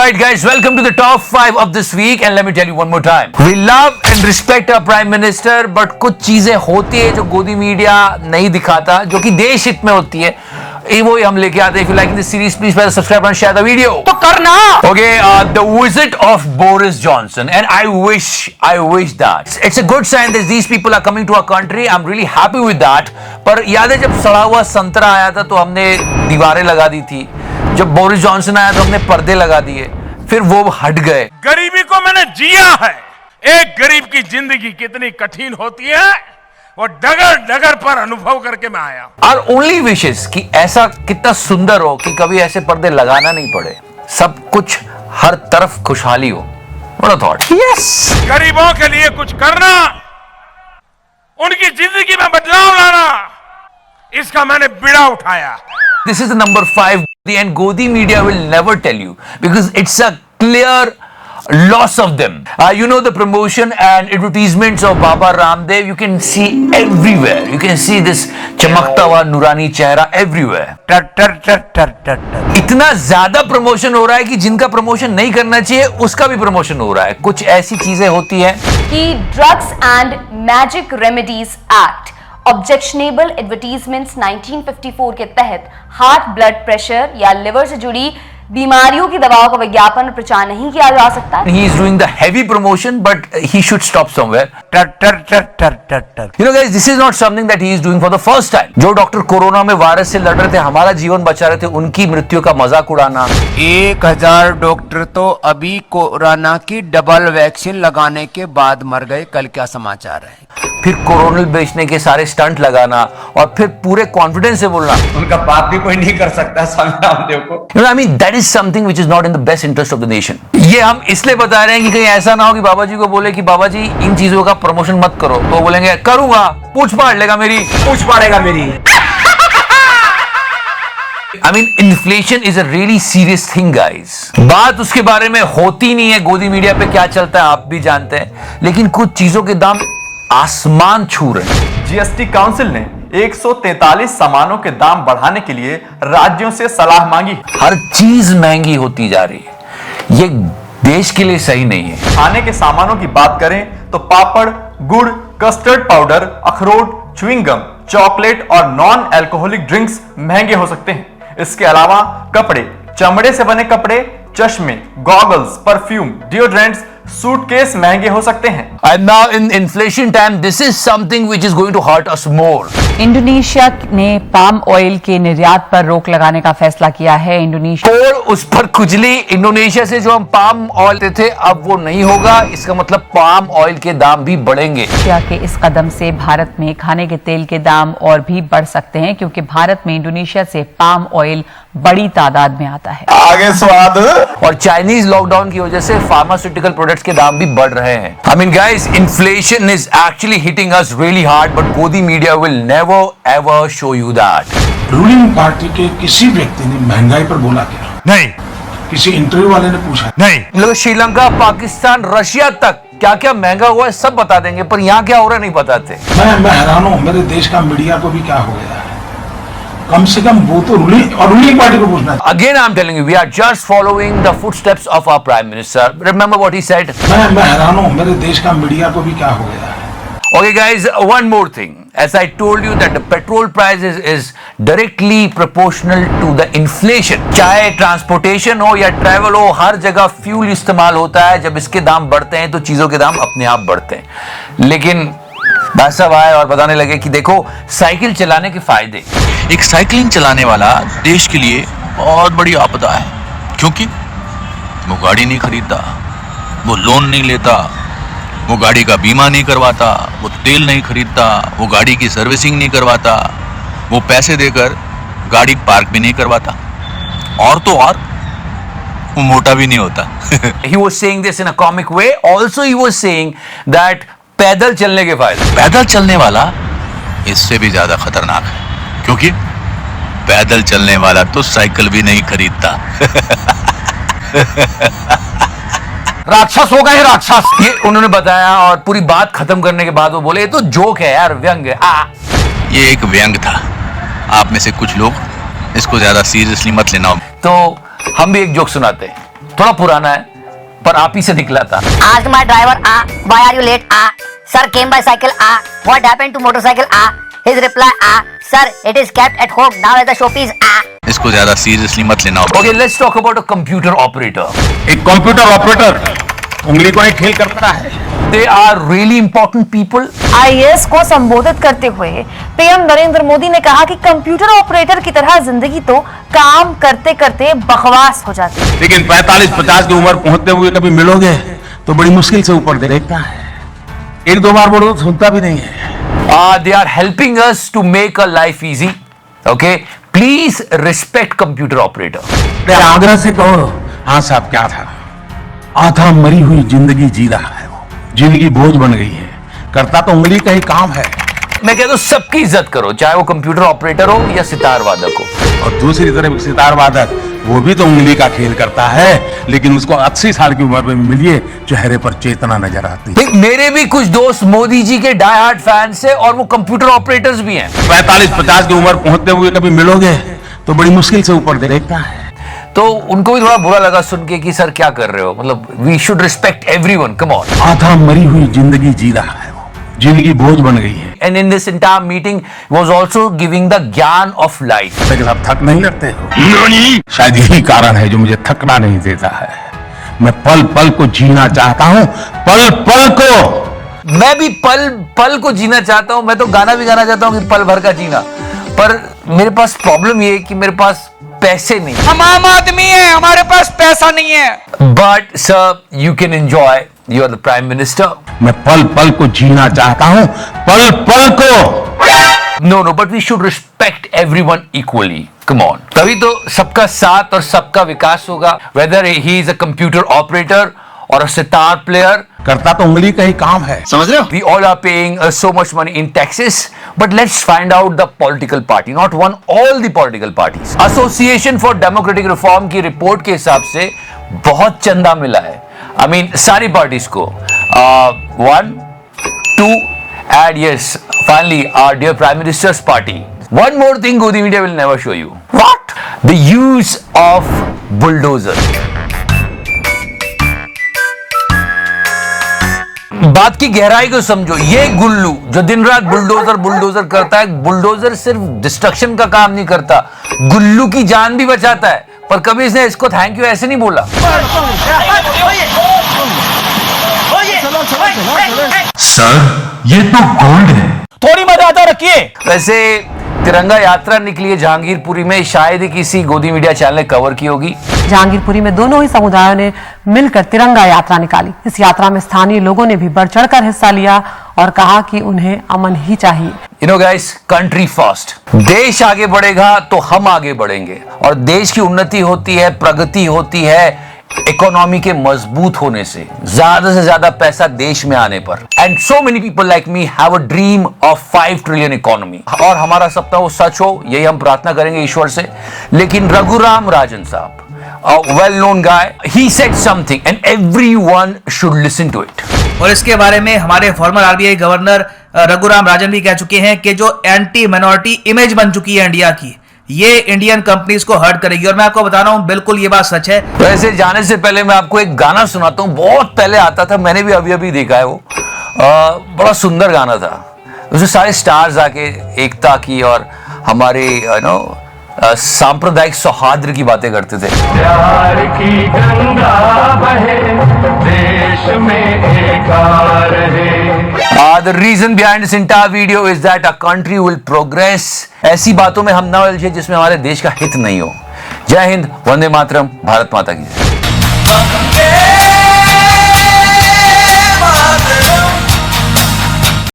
Alright guys, welcome to the top 5 of this week and let me tell you one more time. We love and respect our Prime Minister but कुछ चीजें होती है जो गोदी media नहीं दिखाता जो कि देश हित में होती है वो ही हम लेके आते हैं. If you like this series, please press subscribe and share the video. तो करना. Okay, the visit of Boris Johnson and I wish that it's a good sign that these people are coming to our country. I'm really happy with that. पर याद है जब सड़ा हुआ संतरा आया था तो हमने दीवारें लगा दी थी. जब बोरिस जॉनसन आया तो हमने पर्दे लगा दिए, फिर वो हट गए. गरीबी को मैंने जिया है. एक गरीब की जिंदगी कितनी कठिन होती है वो डगर डगर पर अनुभव करके मैं आया. Our only wishes कि ऐसा कितना सुंदर हो कि कभी ऐसे पर्दे लगाना नहीं पड़े, सब कुछ हर तरफ खुशहाली हो. What a thought. Yes. गरीबों के लिए कुछ करना, उनकी जिंदगी में बदलाव लाना, इसका मैंने बीड़ा उठाया. This is the number 5 and Godi media will never tell you because it's a clear loss of them. You know the promotion and advertisements of Baba Ramdev you can see everywhere. You can see this चमकता हुआ नूरानी चेहरा everywhere. इतना ज्यादा promotion हो रहा है कि जिनका प्रमोशन नहीं करना चाहिए उसका भी प्रमोशन हो रहा है. कुछ ऐसी चीजें होती हैं कि drugs and magic remedies act objectionable advertisements 1954 के तहत हार्ट ब्लड प्रेशर या लिवर से जुड़ी बीमारियों की दवाओं का विज्ञापन और प्रचार नहीं किया जा सकता. He is doing the heavy promotion, but he should stop somewhere. You know, guys, this is not something that he is doing for the first time. जो डॉक्टर कोरोना में वायरस से लड़ रहे थे, हमारा जीवन बचा रहे थे, उनकी मृत्यु का मजाक उड़ाना. 1000 डॉक्टर तो अभी कोरोना की डबल वैक्सीन लगाने के बाद मर गए. कल क्या समाचार है? फिर कोरोनल बेचने के सारे स्टंट लगाना और फिर पूरे कॉन्फिडेंस से बोलना. उनका बाप भी कोई नहीं कर सकता स्वामी रामदेव को. You know, I mean, that is something which is not in the best interest of the nation. ये हम इसलिए बता रहे हैं कि कहीं ऐसा ना हो कि बाबा जी को बोले कि बाबा जी इन चीजों का प्रमोशन मत करो, तो बोलेंगे करूंगा, पूछ पाड़ लेगा मेरी. I mean, inflation is a really serious thing, guys. बात उसके बारे में होती नहीं है. गोदी मीडिया पे क्या चलता है आप भी जानते हैं, लेकिन कुछ चीजों के दाम आसमान छू रहे हैं. जीएसटी काउंसिल ने 143 सामानों के दाम बढ़ाने के लिए राज्यों से सलाह मांगी. हर चीज महंगी होती जा रही है. ये देश के लिए सही नहीं है. खाने के सामानों की बात करें तो पापड़, गुड़, कस्टर्ड पाउडर, अखरोट, च्युइंगम, चॉकलेट और नॉन अल्कोहलिक ड्रिंक्स महंगे हो सकते हैं. इसके अलावा कपड़े, चमड़े से बने कपड़े, चश्मे, गॉगल्स, परफ्यूम, डिओड्रेंट्स, सूटकेस महंगे हो सकते हैं. And now in inflation time, this is something which is going to hurt us more. Indonesia ने पाम ऑयल के निर्यात पर रोक लगाने का फैसला किया है. इंडोनेशिया और उस पर खुजली. इंडोनेशिया से जो हम पाम ऑयल लेते थे अब वो नहीं होगा. इसका मतलब पाम ऑयल के दाम भी बढ़ेंगे. के इस कदम से भारत में खाने के तेल के दाम और भी बढ़ सकते हैं क्योंकि भारत में इंडोनेशिया से पाम ऑयल बड़ी तादाद में आता है. आगे स्वाद. और चाइनीज लॉकडाउन की वजह से फार्मास्यूटिकल प्रोडक्ट्स के दाम भी बढ़ रहे हैं. I mean guys, inflation is actually hitting us really hard, but Godi media will never ever show you that. Ruling party के किसी व्यक्ति ने महंगाई पर बोला क्या? नहीं. किसी इंटरव्यू वाले ने पूछा? नहीं. लोग श्रीलंका, पाकिस्तान, रशिया तक क्या क्या महंगा हुआ है सब बता देंगे, पर यहाँ क्या हो रहा है नहीं बताते. मैं हैरान हूँ. मेरे देश का मीडिया को भी क्या हो गया है? कम से कम वो तो रूलिंग पार्टी को पूछना. Again, I'm telling you, we are just following the footsteps of our Prime Minister. Remember what he said? मैं हैरान हूँ. मेरे देश का मीडिया को भी क्या हो गया है? Okay guys, one more thing. As I told you that the petrol price is directly proportional to the inflation. चाहे ट्रांसपोर्टेशन हो या ट्रैवल हो, हर जगह फ्यूल इस्तेमाल होता है. जब इसके दाम बढ़ते हैं तो चीजों के दाम अपने आप बढ़ते हैं. लेकिन भाई साहब आए और बताने लगे कि देखो साइकिल चलाने के फायदे. एक साइकिलिंग चलाने वाला देश के लिए बहुत बड़ी आपदा है क्योंकि वो गाड़ी नहीं खरीदता, वो लोन नहीं लेता, वो गाड़ी का बीमा नहीं करवाता, वो तेल नहीं खरीदता, वो गाड़ी की सर्विसिंग नहीं करवाता, वो पैसे देकर गाड़ी पार्क भी नहीं करवाता, और तो और वो मोटा भी नहीं होता. He was saying this in a comic way. Also he was saying that पैदल चलने के फायदे. पैदल चलने वाला इससे भी ज्यादा खतरनाक है क्योंकि पैदल चलने वाला तो साइकिल भी नहीं खरीदता. राक्षस हो गए राक्षस, ये उन्होंने बताया. और पूरी बात खत्म करने के बाद वो बोले ये तो जोक है यार, व्यंग है. ये एक व्यंग था. आप में से कुछ लोग इसको ज्यादा सीरियसली मत लेना. तो हम भी एक जोक सुनाते हैं. थोड़ा पुराना है पर आप ही से निकला था। Asked my driver, why are you late? Sir, came by cycle. What happened to motorcycle? His reply, sir, it is kept at home. Now as the showpiece. इसको ज्यादा सीरियसली मत लेना। Okay, let's talk about a computer operator. एक computer operator उंगली को ही खेल करता है। They are really important people. IAS को संबोधित करते हुए पीएम नरेंद्र मोदी ने कहा कि कंप्यूटर ऑपरेटर की तरह जिंदगी तो काम करते करते बकवास हो जाती है, लेकिन 45-50 की उम्र पहुंचते हुए कभी मिलोगे तो बड़ी मुश्किल से ऊपर देखता है। एक दो बार बोलो तो सुनता भी नहीं है। They are helping us to make our life easy. Okay, please respect computer operator. आग्रह से कहो, हाँ साहब क्या था, आधा मरी हुई जिंदगी जी रहा है, वो जिंदगी बोझ बन गई है, करता तो उंगली का ही काम है। मैं कहता हूं सबकी इज्जत करो, चाहे वो कंप्यूटर ऑपरेटर हो या सितार वादक हो। और दूसरी तरफ सितार वादक, वो भी तो उंगली का खेल करता है, लेकिन उसको 80 साल की उम्र में मिलिए चेहरे पर चेतना नजर आती है। मेरे भी कुछ दोस्त मोदी जी के डाई हार्ड फैंस हैं और वो कंप्यूटर ऑपरेटर्स भी हैं। 45-50 की उम्र पहुंचते हुए कभी मिलोगे तो बड़ी मुश्किल से ऊपर देखता है। तो उनको भी थोड़ा बुरा लगा सुन के कि सर क्या कर रहे हो, मतलब we should respect everyone, come on. आधा मरी हुई जिंदगी जी रहा है, वो जिंदगी बोझ बन गई है। And in this entire meeting was also giving the ज्ञान of life. लेकिन आप थक नहीं लगते हो? शायद यही कारण है जो मुझे थकना नहीं देता है। मैं पल पल को जीना चाहता हूँ, पल पल को। मैं भी पल पल को जीना चाहता हूँ, मैं तो गाना भी गाना चाहता हूँ कि पल भर का जीना, पर मेरे पास प्रॉब्लम ये है कि मेरे पास पैसे नहीं। हम आम आदमी हैं, हमारे पास पैसा नहीं है। But sir, you can enjoy. You are the prime minister. मैं पल पल को जीना चाहता हूँ, पल पल को। No, but we should respect everyone equally. Come on. तभी तो सबका साथ और सबका विकास होगा. Whether he is a computer operator or a sitar player. करता तो उंगली का ही काम है, समझ रहे हो? We all are paying so much money in taxes, but let's find out the political party, not one, all the political parties. Association for Democratic Reform की रिपोर्ट के हिसाब से बहुत चंदा मिला है. I mean सारी पार्टीज को. 1, 2, and yes, finally our dear Prime Minister's party. One more thing Godi Media will never show you. What? The use of bulldozer. बात की गहराई को समझो. ये गुल्लू जो दिन रात बुलडोजर करता है, बुलडोजर सिर्फ डिस्ट्रक्शन का काम नहीं करता, गुल्लू की जान भी बचाता है. पर कभी इसने इसको थैंक यू ऐसे नहीं बोला. सर ये तो गोल्ड है, थोड़ी मर्यादा रखिए। वैसे तिरंगा यात्रा निकली है जहांगीरपुरी में, शायद ही किसी गोदी मीडिया चैनल ने कवर की होगी. जहांगीरपुरी में दोनों ही समुदायों ने मिलकर तिरंगा यात्रा निकाली. इस यात्रा में स्थानीय लोगों ने भी बढ़ चढ़कर हिस्सा लिया और कहा कि उन्हें अमन ही चाहिए. You know guys, country first. देश आगे बढ़ेगा तो हम आगे बढ़ेंगे, और देश की उन्नति होती है, प्रगति होती है इकोनॉमी के मजबूत होने से, ज्यादा से ज्यादा पैसा देश में आने पर. And so many people like me have a dream of 5 trillion economy, और हमारा सपना वो सच हो, यही हम प्रार्थना करेंगे ईश्वर से. लेकिन रघुराम राजन साहब, a well-known guy, he said something and everyone should listen to it. और इसके बारे में हमारे farmer RBI governor Raghuram Rajan भी कह चुके हैं कि जो एंटी माइनॉरिटी इमेज बन चुकी है इंडिया की, ये इंडियन कंपनीज को हर्ट करेगी. और मैं आपको बता रहा हूं, बिल्कुल ये बात सच है. वैसे जाने से पहले मैं आपको एक गाना सुनाता हूं. बहुत पहले आता था, मैंने भी अभी अभी देखा है वो. बड़ा सुंदर गाना था. उसमें सारे स्टार्स आके एकता की और हमारे सांप्रदायिक सौहार्द की बातें करते थे. प्यार की गंगा बहे, देश में एकार है. The reason behind this entire video is that our country will progress. ऐसी बातों में हम ना उलझे जिसमें हमारे देश का हित नहीं हो. जय हिंद, वंदे मातरम, भारत माता की जय.